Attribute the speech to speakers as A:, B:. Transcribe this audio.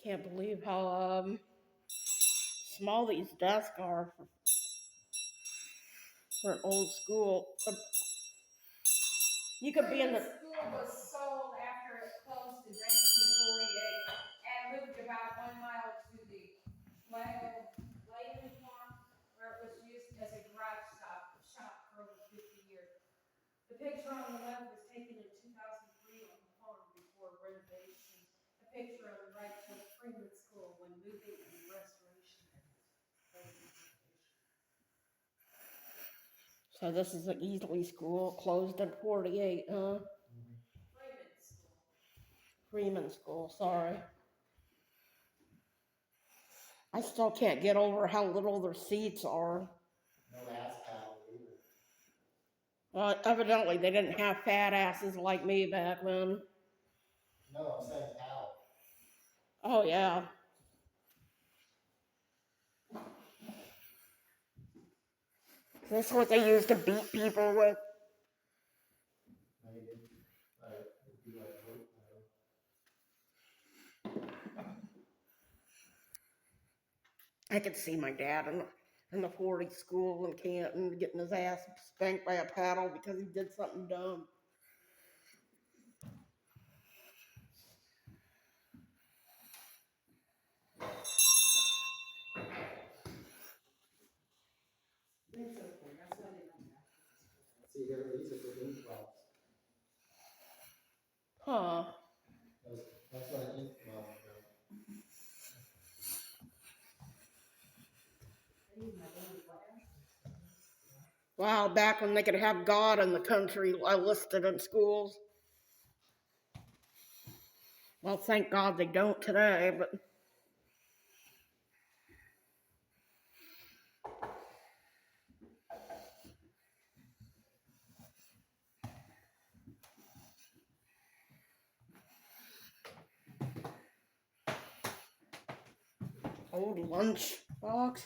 A: Can't believe how small these desks are for an old school. You could be in the
B: school was sold after it closed in 1948 and moved about 1 mile to the Wayland Farm, where it was used as a garage shop for over 50 years. The picture on the left was taken in 2003 on the farm before renovation. The picture on the right shows Freeman School when moving and restoration efforts.
A: So this is an Easley school, closed in 48, huh?
B: Freeman School.
A: Freeman School, sorry. I still can't get over how little their seats are.
C: No ass paddle either.
A: Well, evidently they didn't have fat asses like me back then.
C: No, I'm saying paddle.
A: Oh, yeah. This is what they used to beat people with.
C: Maybe. It'd be like rope paddle.
A: I could see my dad in the 40 school in Canton getting his ass spanked by a paddle because he did something dumb.
C: See, here, these are for ink wells.
A: Huh.
C: That's what an ink well is.
A: Wow, back when they could have God in the country listed in schools. Well, thank God they don't today, but old lunch box.